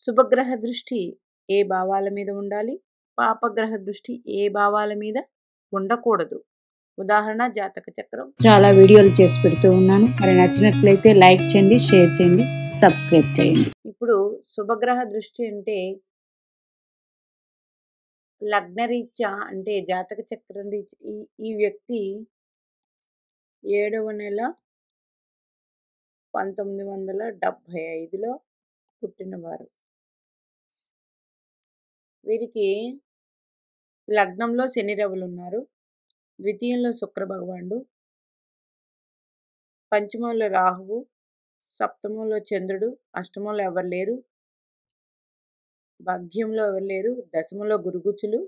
శుభగ్రహ దృష్టి ఏ భావాల మీద ఉండాలి? పాపగ్రహ దృష్టి ఏ భావాల మీద ఉండకూడదు? ఉదాహరణ జాతక చక్రం. చాలా వీడియోలు చేసి పెడుతూ ఉన్నాను. మరి నచ్చినట్లయితే లైక్ చేయండి, షేర్ చేయండి, సబ్స్క్రైబ్ చేయండి. ఇప్పుడు శుభగ్రహ దృష్టి అంటే లగ్నరీత్యా అంటే జాతక చక్రం ఈ వ్యక్తి 7వ నెల 1975లో పుట్టినవారు. వీరికి లగ్నంలో శని రవులు ఉన్నారు. ద్వితీయంలో శుక్ర భగవానుడు, పంచమంలో రాహువు, సప్తమంలో చంద్రుడు, అష్టమంలో ఎవరు లేరు, భాగ్యంలో ఎవరు లేరు, దశమంలో గురుగుచులు,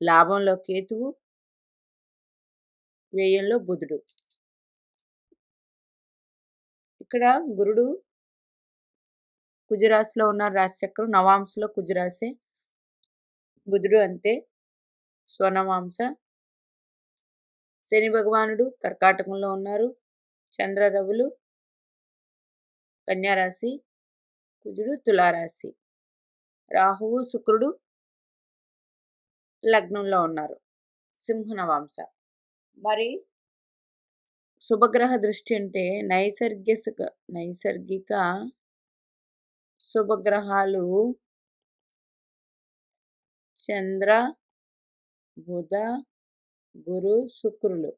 లాభంలో కేతువు, వ్యయంలో బుధుడు. ఇక్కడ గురుడు కుజరాశిలో ఉన్న రాశిచక్రం, నవాంశలో కుజరాశి, బుధుడు అంతే స్వనవాంశ. శని భగవానుడు కర్కాటకంలో ఉన్నారు. చంద్ర రవులు కన్యారాశి, కుజుడు తులారాశి, రాహువు శుక్రుడు లగ్నంలో ఉన్నారు, సింహనవాంశ. మరి శుభగ్రహ దృష్టి అంటే నైసర్గిక శుభగ్రహాలు చంద్ర, బుధ, గురు, శుక్రులు.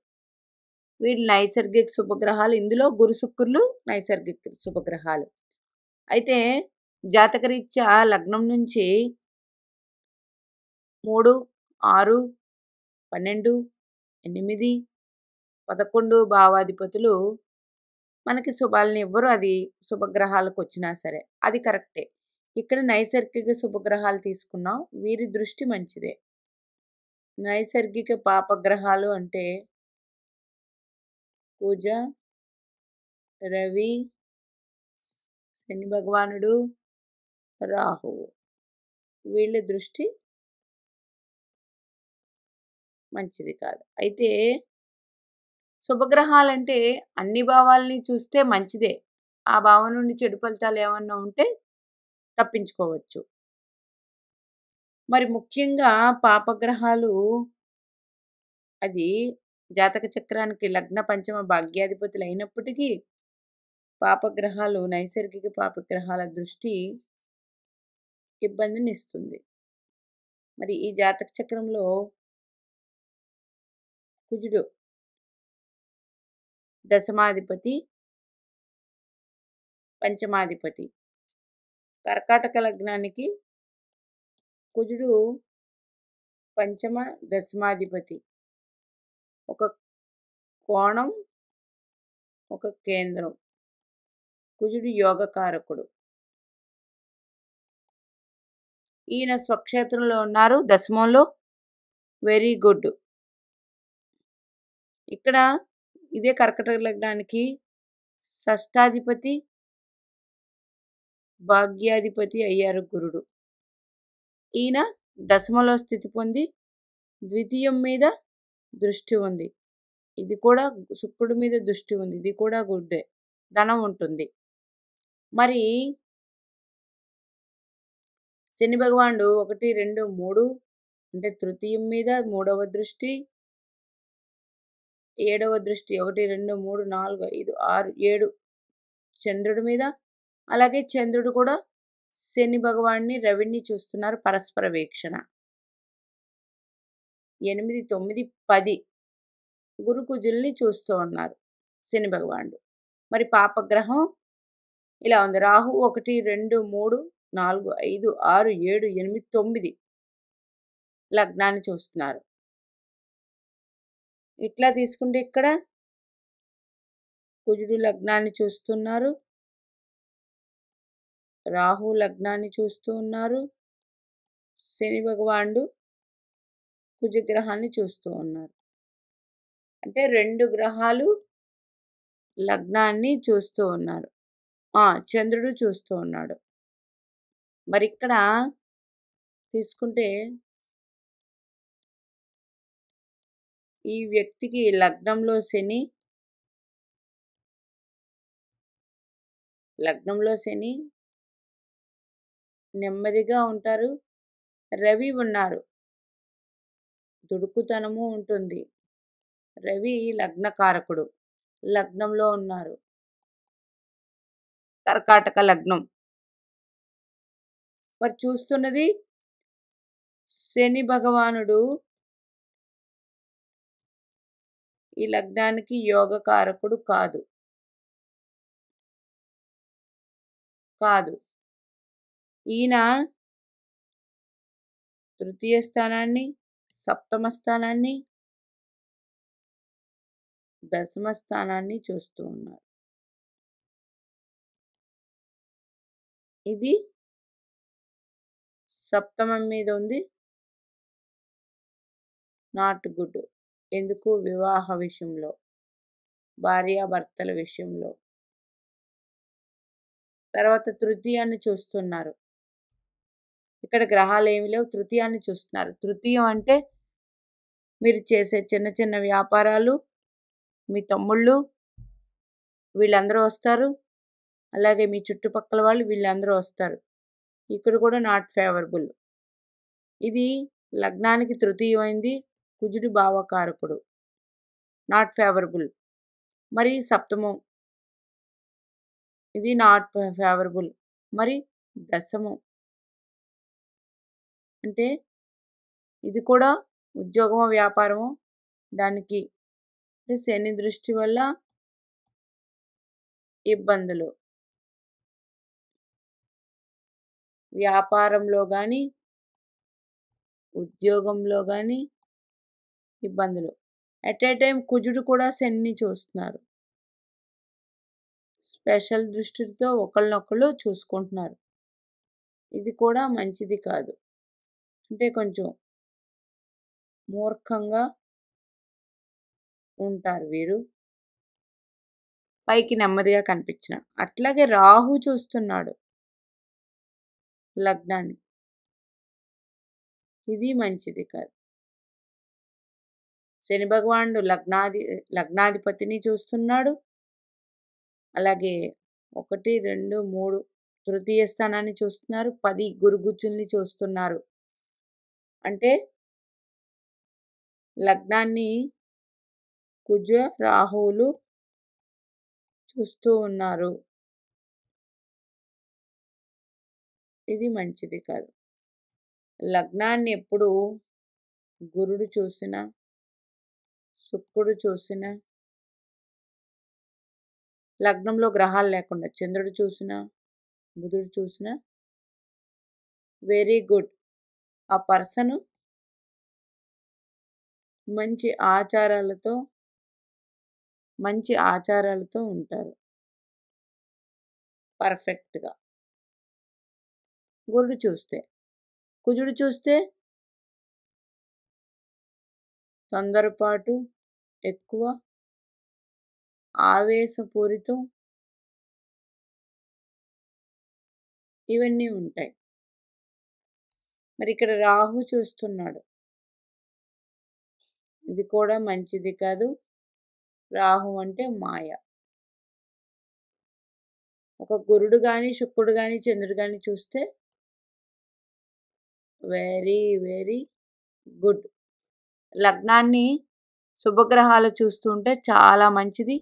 వీళ్ళు నైసర్గిక శుభగ్రహాలు. ఇందులో గురు శుక్రులు నైసర్గిక శుభగ్రహాలు. అయితే జాతకరీత్యా లగ్నం నుంచి 3, 6, 12, 8, 11 భావాధిపతులు మనకి శుభాలని ఇవ్వరు. అది శుభగ్రహాలకు వచ్చినా సరే అది కరెక్టే. ఇక్కడ నైసర్గిక శుభగ్రహాలు తీసుకున్నాం. వీరి దృష్టి మంచిదే. నైసర్గిక పాపగ్రహాలు అంటే కుజ, రవి, శని భగవానుడు, రాహువు. వీళ్ళ దృష్టి మంచిది కాదు. అయితే శుభగ్రహాలంటే అన్ని భావాల్ని చూస్తే మంచిదే. ఆ భావం నుండి చెడు ఫలితాలు ఏమన్నా ఉంటే తప్పించుకోవచ్చు. మరి ముఖ్యంగా పాపగ్రహాలు అది జాతక చక్రానికి లగ్న పంచమ భాగ్యాధిపతులు అయినప్పటికీ పాపగ్రహాలు నైసర్గిక పాపగ్రహాల దృష్టి ఇబ్బందిని ఇస్తుంది. మరి ఈ జాతక చక్రంలో కుజుడు దశమాధిపతి, పంచమాధిపతి. కర్కాటక లగ్నానికి కుజుడు పంచమ దశమాధిపతి. ఒక కోణం, ఒక కేంద్రం. కుజుడు యోగకారకుడు. ఈయన స్వక్షేత్రంలో ఉన్నారు, దశమంలో. Very good. ఇక్కడ ఇదే కర్కాటక లగ్నానికి షష్టాధిపతి, భాగ్యాధిపతి అయ్యారు గురుడు. ఈయన దశమలో స్థితి పొంది ద్వితీయం మీద దృష్టి ఉంది. ఇది కూడా శుక్రుడి మీద దృష్టి ఉంది. ఇది కూడా గుడ్డే, ధనం ఉంటుంది. మరి శని భగవానుడు 1, 2, 3 అంటే తృతీయం మీద 3వ దృష్టి, 7వ దృష్టి 1, 2, 3, 4, 5, 6, 7 చంద్రుడి మీద. అలాగే చంద్రుడు కూడా శని భగవాన్ని రవిని చూస్తున్నారు, పరస్పర వీక్షణ. 8, 9, 10 గురు కుజుల్ని చూస్తూ ఉన్నారు శని భగవానుడు. మరి పాపగ్రహం ఇలా ఉంది. రాహు 1, 2, 3, 4, 5, 6, 7, 8, 9 లగ్నాన్ని చూస్తున్నారు. ఇట్లా తీసుకుంటే ఇక్కడ కుజుడు లగ్నాన్ని చూస్తున్నారు, రాహు లగ్నాన్ని చూస్తూ ఉన్నారు, శని భగవానుడు కుజగ్రహాన్ని చూస్తూ ఉన్నారు. అంటే 2 గ్రహాలు లగ్నాన్ని చూస్తూ ఉన్నారు. చంద్రుడు చూస్తూ ఉన్నాడు. మరి ఇక్కడ తీసుకుంటే ఈ వ్యక్తికి లగ్నంలో శని నెమ్మదిగా ఉంటారు. రవి ఉన్నారు, దుడుకుతనము ఉంటుంది. రవి లగ్నకారకుడు, లగ్నంలో ఉన్నారు, కర్కాటక లగ్నం. మరి చూస్తున్నది శని భగవానుడు. ఈ లగ్నానికి యోగకారకుడు కాదు. ఈయన తృతీయ స్థానాన్ని, సప్తమ స్థానాన్ని, దశమ స్థానాన్ని చూస్తూ ఉన్నారు. ఇది సప్తమం మీద ఉంది, నాట్ గుడ్. ఎందుకు? వివాహ విషయంలో, భార్యాభర్తల విషయంలో. తర్వాత తృతీయాన్ని చూస్తున్నారు. ఇక్కడ గ్రహాలు ఏమి లేవు, తృతీయాన్ని చూస్తున్నారు. తృతీయం అంటే మీరు చేసే చిన్న చిన్న వ్యాపారాలు, మీ తమ్ముళ్ళు వీళ్ళందరూ వస్తారు. అలాగే మీ చుట్టుపక్కల వాళ్ళు వీళ్ళందరూ వస్తారు. ఇక్కడ కూడా నాట్ ఫేవరబుల్. ఇది లగ్నానికి తృతీయమైంది, కుజుడు భావకారకుడు, నాట్ ఫేవరబుల్. మరి సప్తమం, ఇది నాట్ ఫేవరబుల్. మరి దశమం అంటే ఇది కూడా ఉద్యోగమో వ్యాపారమో, దానికి శని దృష్టి వల్ల ఇబ్బందులు. వ్యాపారంలో కానీ ఉద్యోగంలో కానీ ఇబ్బందులు. ఎట్ ఏ టైం కుజుడు కూడా శనిని చూస్తున్నారు. స్పెషల్ దృష్టితో ఒకళ్ళనొకళ్ళు చూసుకుంటున్నారు. ఇది కూడా మంచిది కాదు. అంటే కొంచెం మూర్ఖంగా ఉంటారు వీరు, పైకి నెమ్మదిగా కనిపించిన. అట్లాగే రాహు చూస్తున్నాడు లగ్నాన్ని, ఇది మంచిది కాదు. శని భగవానుడు లగ్నాధిపతిని చూస్తున్నాడు. అలాగే 1, 2, 3 తృతీయ స్థానాన్ని చూస్తున్నారు. 10 గురుగుచ్చుల్ని చూస్తున్నారు. అంటే లగ్నాన్ని కుజ రాహువులు చూస్తూ ఉన్నారు. ఇది మంచిది కాదు. లగ్నాన్ని ఎప్పుడు గురుడు చూసినా, శుక్రుడు చూసినా, లగ్నంలో గ్రహాలు లేకుండా చంద్రుడు చూసినా, బుధుడు చూసినా వెరీ గుడ్. ఆ పర్సన్ మంచి ఆచారాలతో ఉంటారు పర్ఫెక్ట్గా. గురుడు చూస్తే, కుజుడు చూస్తే తొందరపాటు ఎక్కువ, ఆవేశపూరితం, ఇవన్నీ ఉంటాయి. మరి ఇక్కడ రాహు చూస్తున్నాడు, ఇది కూడా మంచిది కాదు. రాహు అంటే మాయ. ఒక గురుడు కానీ, శుక్రుడు కానీ, చంద్రుడు కానీ చూస్తే వెరీ వెరీ గుడ్. లగ్నాన్ని శుభగ్రహాలు చూస్తుంటే చాలా మంచిది.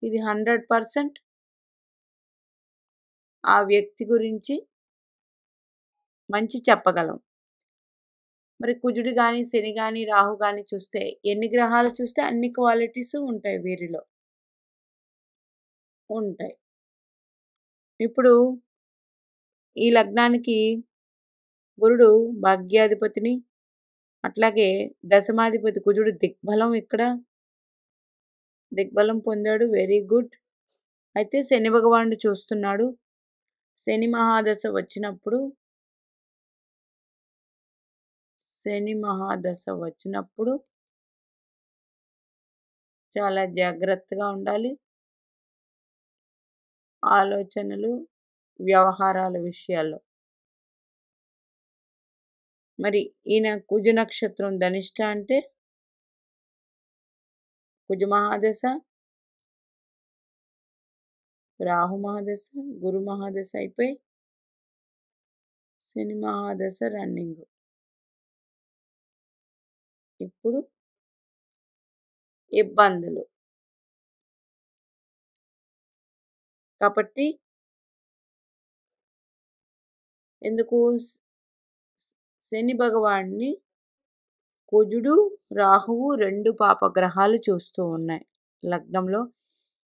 ఇది 100% ఆ వ్యక్తి గురించి మంచి చెప్పగలం. మరి కుజుడు కానీ, శని కానీ, రాహు కానీ చూస్తే, ఎన్ని గ్రహాలు చూస్తే అన్ని క్వాలిటీస్ ఉంటాయి వీరిలో ఉంటాయి. ఇప్పుడు ఈ లగ్నానికి గురుడు భాగ్యాధిపతిని, అట్లాగే దశమాధిపతి కుజుడు దిగ్బలం, ఇక్కడ దిగ్బలం పొందాడు. Very good. అయితే శని భగవానుడు చూస్తున్నాడు. శని మహాదశ వచ్చినప్పుడు చాలా జాగ్రత్తగా ఉండాలి. ఆలోచనలు, వ్యవహారాల విషయాల్లో. మరి ఈయన కుజ నక్షత్రం ధనిష్ట అంటే కుజ మహాదశ, రాహు మహాదశ, గురు మహాదశ అయిపోయి శని మహాదశ రన్నింగ్. ఇప్పుడు ఇబ్బందులు. కాబట్టి ఎందుకు శని భగవాన్ని కుజుడు, రాహువు 2 పాపగ్రహాలు చూస్తూ ఉన్నాయి లగ్నంలో.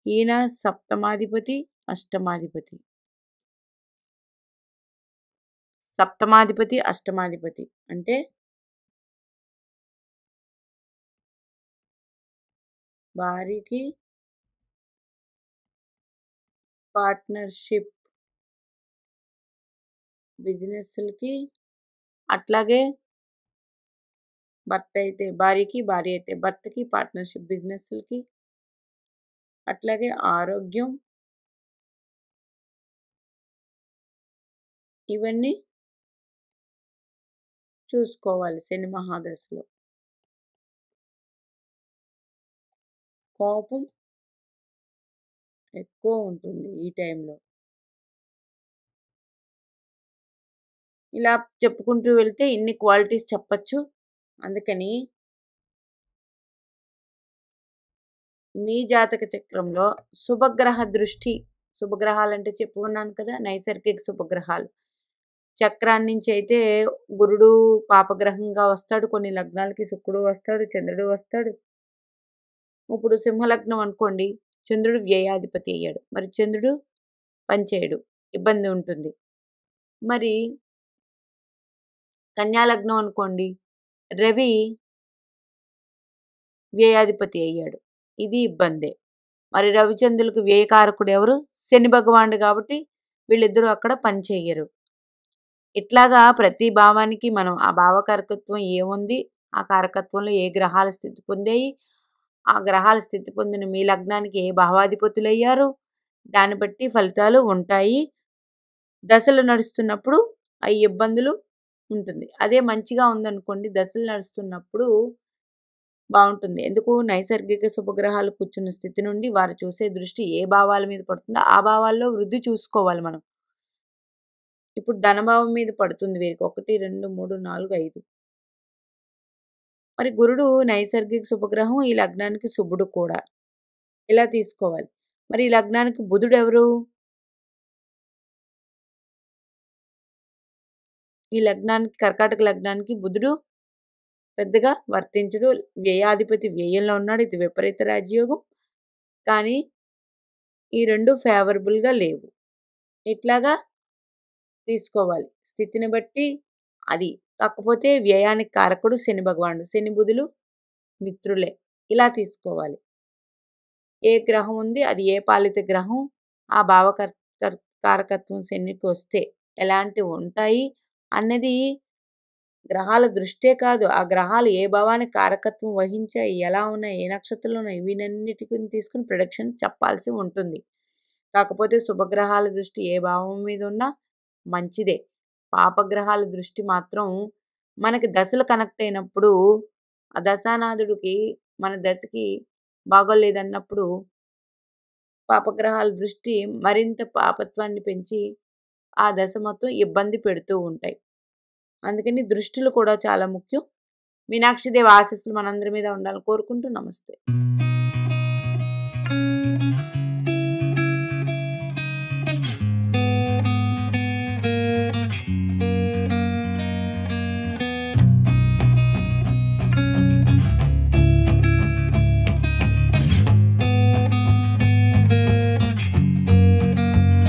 ఈయన సప్తమాధిపతి, అష్టమాధిపతి. సప్తమాధిపతి, అష్టమాధిపతి అంటే భార్యకి పార్ట్నర్షిప్, బిజినెస్లకి, అట్లాగే భర్త అయితే భార్యకి, భార్య అయితే భర్తకి పార్ట్నర్షిప్ బిజినెస్లకి, అట్లాగే ఆరోగ్యం, ఇవన్నీ చూసుకోవాలి శని మహాదశలో. కోపం ఎక్కువ ఉంటుంది ఈ టైంలో. ఇలా చెప్పుకుంటూ వెళ్తే ఇన్ని క్వాలిటీస్ చెప్పచ్చు. అందుకని మీ జాతక చక్రంలో శుభగ్రహ దృష్టి, శుభగ్రహాలంటే చెప్పుకున్నాను కదా, నైసర్గిక శుభగ్రహాలు. చక్రాన్ని నుంచి అయితే గురుడు పాపగ్రహంగా వస్తాడు, కొన్ని లగ్నాలకి శుక్రుడు వస్తాడు, చంద్రుడు వస్తాడు. ఇప్పుడు సింహలగ్నం అనుకోండి, చంద్రుడు వ్యయాధిపతి అయ్యాడు. మరి చంద్రుడు పనిచేయడు, ఇబ్బంది ఉంటుంది. మరి కన్యాలగ్నం అనుకోండి, రవి వ్యయాధిపతి అయ్యాడు, ఇది ఇబ్బందే. మరి రవిచంద్రులకు వ్యయకారకుడు ఎవరు? శని భగవానుడు. కాబట్టి వీళ్ళిద్దరూ అక్కడ పనిచేయరు. ఇట్లాగా ప్రతి భావానికి మనం ఆ భావకారకత్వం ఏముంది, ఆ కారకత్వంలో ఏ గ్రహాల స్థితి పొందాయి, ఆ గ్రహాల స్థితి పొందిన మీ లగ్నానికి ఏ భావాధిపతులయ్యారు, దాన్ని బట్టి ఫలితాలు ఉంటాయి. దశలు నడుస్తున్నప్పుడు ఆ ఇబ్బందులు ఉంటుంది. అదే మంచిగా ఉందనుకోండి, దశలు నడుస్తున్నప్పుడు బాగుంటుంది. ఎందుకు? నైసర్గిక శుభగ్రహాలు కూర్చున్న స్థితి నుండి వారు చూసే దృష్టి ఏ భావాల మీద పడుతుందో ఆ భావాల్లో వృద్ధి చూసుకోవాలి మనం. ఇప్పుడు ధనభావం మీద పడుతుంది వీరికి 1, 2, 3, 4, 5. మరి గురుడు నైసర్గిక శుభగ్రహం, ఈ లగ్నానికి శుభుడు కూడా. ఇలా తీసుకోవాలి. మరి ఈ లగ్నానికి బుధుడు ఎవరు? ఈ లగ్నానికి, కర్కాటక లగ్నానికి బుధుడు పెద్దగా వర్తించడు. వ్యయాధిపతి వ్యయంలో ఉన్నాడు, ఇది విపరీత రాజయోగం. కానీ ఈ 2 ఫేవరబుల్గా లేవు. ఇట్లాగా తీసుకోవాలి స్థితిని బట్టి అది. కాకపోతే వ్యయానికి కారకుడు శని భగవానుడు, శని బుధులు మిత్రులే. ఇలా తీసుకోవాలి. ఏ గ్రహం ఉంది, అది ఏ పాలిత గ్రహం, ఆ కారకత్వం శనికి వస్తే ఎలాంటివి ఉంటాయి అన్నది గ్రహాల దృష్టే కాదు, ఆ గ్రహాలు ఏ భావానికి కారకత్వం వహించాయి, ఎలా ఉన్నాయి, ఏ నక్షత్రంలో ఉన్నాయి, వీనన్నిటిని తీసుకుని ప్రొడక్షన్ చెప్పాల్సి ఉంటుంది. కాకపోతే శుభగ్రహాల దృష్టి ఏ భావం మీద ఉన్నా మంచిదే. పాపగ్రహాల దృష్టి మాత్రం మనకి దశలు కనెక్ట్ అయినప్పుడు, ఆ దశానాథుడికి మన దశకి బాగోలేదన్నప్పుడు పాపగ్రహాల దృష్టి మరింత పాపత్వాన్ని పెంచి ఆ దశ మొత్తం ఇబ్బంది పెడుతూ ఉంటాయి. అందుకని దృష్టిలు కూడా చాలా ముఖ్యం. మీనాక్షిదేవి ఆశీస్సులు మనందరి మీద ఉండాలని కోరుకుంటూ నమస్తే.